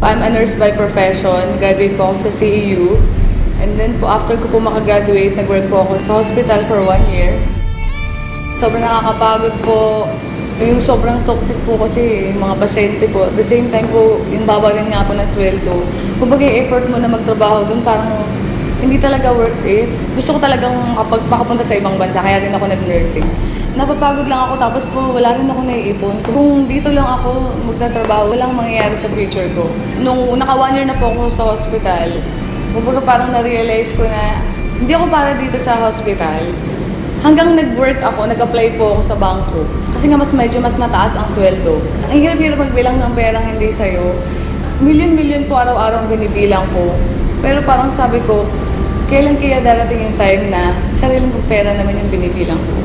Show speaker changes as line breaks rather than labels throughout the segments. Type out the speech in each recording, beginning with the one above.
I'm a nurse by profession. Graduate po ako sa CEU. And then po, after ko po makagraduate, nag-work po ako sa hospital for 1 year. Sobrang nakakapagod po. Yung sobrang toxic po kasi yung mga pasyente po. At the same time po, yung babagan nga po ng sweldo. Kumbaga yung effort mo na magtrabaho dun, parang hindi talaga worth it. Gusto ko talagang makapunta sa ibang bansa, kaya rin ako nag-nursing. Napapagod lang ako, tapos po wala rin ako naiipon. Kung dito lang ako magtatrabaho, walang mangyayari sa future ko. Nung naka 1 year na po ako sa hospital, kumbaga parang na-realize ko na hindi ako para dito sa hospital. Hanggang nag-work ako, nag-apply po ako sa bangko. Kasi nga medyo mas mataas ang sweldo. Ang hirap-hirap magbilang ng perang hindi sa'yo. Milyon-milyon po araw-araw ang binibilang ko. Pero parang sabi ko, kailan kaya darating yung time na sariling kong pera naman yung binibilang ko.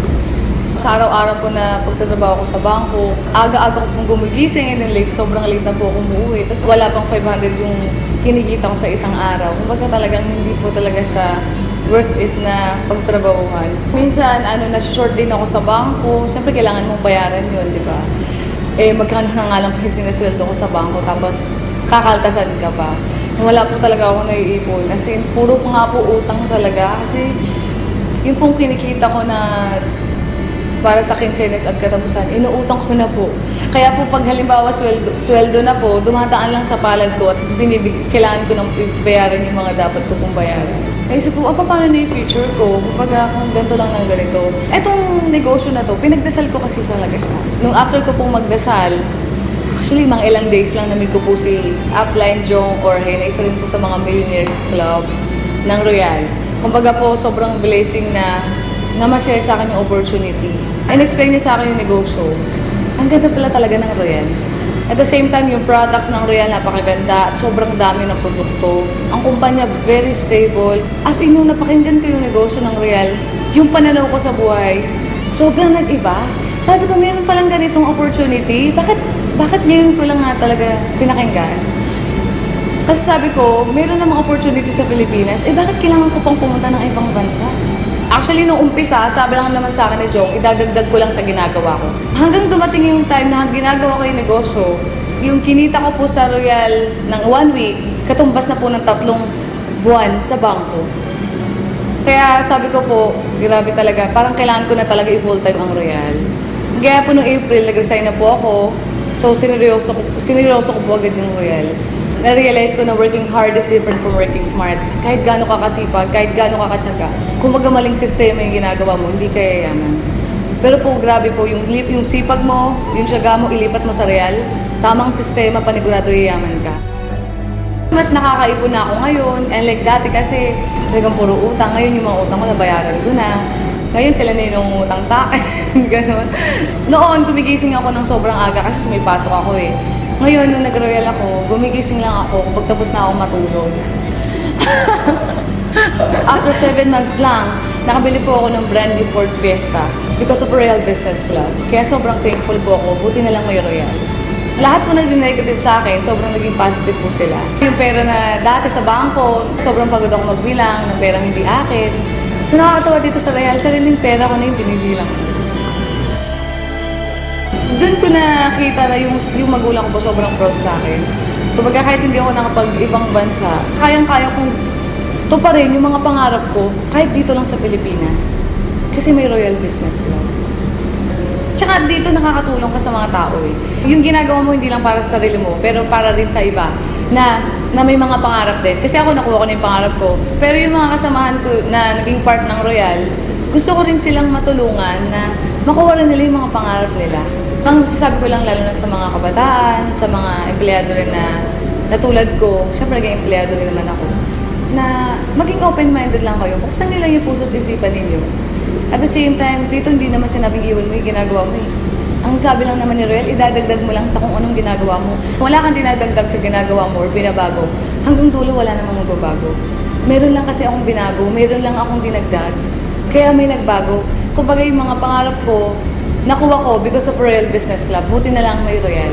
Sa araw-araw po na pagtatrabaho ko sa bangko, aga-aga ko pong gumigising and then late, sobrang late na po ako umuwi. Tapos wala pang 500 yung kinikita ko sa isang araw. Kumbaga talagang hindi po talaga siya worth it na pagtrabahuhan. Minsan, na-short din ako sa bangko. Siyempre, kailangan mong bayaran yun, di ba? Magkano na nga lang kasi sinasweldo ko sa bangko, tapos kakaltasan ka pa. Wala po talaga ako naiipon. As in, puro po nga po utang talaga. Kasi, yung pong kinikita ko na para sa quincenas at katapusan, inuutang ko na po. Kaya po pag halimbawa sweldo na po, dumadaan lang sa palad ko at kailangan ko nang bayaran yung mga dapat ko pong bayaran. Naisip ko, paano na yung future ko? Kapag kung ganito lang ng ganito. Etong negosyo na to, pinagdasal ko kasi talaga siya. Nung after ko pong magdasal, actually, mga ilang days lang namit ko po si Upline Jong Orhe, na isa rin po sa mga Millionaires Club ng Royal. Kumbaga po, sobrang blessing na ma-share sa akin yung opportunity. In-explain niya sa akin yung negosyo. Ang ganda pala talaga ng Royal. At the same time, yung products ng Royal napakaganda at sobrang dami ng produkto. Ang kumpanya very stable. As in, nung napakinggan ko yung negosyo ng Royal, yung pananaw ko sa buhay, sobrang nag-iba. Sabi ko, meron palang ganitong opportunity. Bakit ngayon ko lang nga talaga pinakinggan? Kasi sabi ko, meron namang opportunity sa Pilipinas, bakit kailangan ko pang pumunta ng ibang bansa? Actually, nung umpisa, sabi lang naman sa akin ni Jong, idadagdag ko lang sa ginagawa ko. Hanggang dumating yung time na ginagawa ko yung negosyo, yung kinita ko po sa Royal ng 1 week, katumbas na po ng 3 buwan sa bangko. Kaya sabi ko po, grabe talaga, parang kailangan ko na talaga i-full-time ang Royal. Kaya po noong April, nag-resign na po ako. So, sineryoso ko po agad yung Royal. Na-realize ko na working hard is different from working smart. Kahit gaano ka kasipag, kahit gaano ka katsaga, kung maling sistema yung ginagawa mo, hindi ka yayaman. Pero po, grabe po, yung sipag mo, yung tiyaga mo, ilipat mo sa Royal, tamang sistema, panigurado yayaman ka. Mas nakakaipon na ako ngayon, and like dati kasi, talagang puro utang. Ngayon yung mga utang ko, nabayaran ko na. Ngayon sila na yung utang sa akin, gano'n. Noon, gumigising ako ng sobrang aga kasi may pasok ako eh. Ngayon, nung nag-royal ako, gumigising lang ako kapag tapos na ako matulog. After 7 months lang, nakabili po ako ng brand new Ford Fiesta because of Royal Business Club. Kaya sobrang thankful po ako, buti na lang may Royal. Lahat po naging negative sa akin, sobrang naging positive po sila. Yung pera na dati sa bangko, sobrang pagod ako magbilang ng perang hindi akin. So nakakatawa dito sa Royal, sariling pera ko na yung binibilang ko. Doon ko nakita na yung magulang ko po sobrang proud sa akin. Kumbaga kahit hindi ako nakapag-ibang bansa, kayang-kaya kong tuparin yung mga pangarap ko kahit dito lang sa Pilipinas. Kasi may Royal Business Club. Tsaka dito nakakatulong ka sa mga tao eh. Yung ginagawa mo hindi lang para sa sarili mo, pero para din sa iba na may mga pangarap din. Kasi ako nakuha ko na yung pangarap ko. Pero yung mga kasamahan ko na naging part ng Royal, gusto ko rin silang matulungan na makuha rin nila yung mga pangarap nila. Ang sasabi ko lang lalo na sa mga kabataan, sa mga empleyado rin na tulad ko, syempre naging empleyado rin naman ako, na maging open-minded lang kayo. Buksan nyo lang yung puso't isipan ninyo. At the same time, dito hindi naman sinabing iwan mo yung ginagawa mo eh. Ang sabi lang naman ni Royal, idadagdag mo lang sa kung anong ginagawa mo. Wala kang dinadagdag sa ginagawa mo or binabago. Hanggang dulo wala namang magbabago. Meron lang kasi akong binago, meron lang akong dinagdag. Kaya may nagbago. Kumbaga yung mga pangarap ko, nakuha ko because of Royal Business Club. Buti na lang may Royal.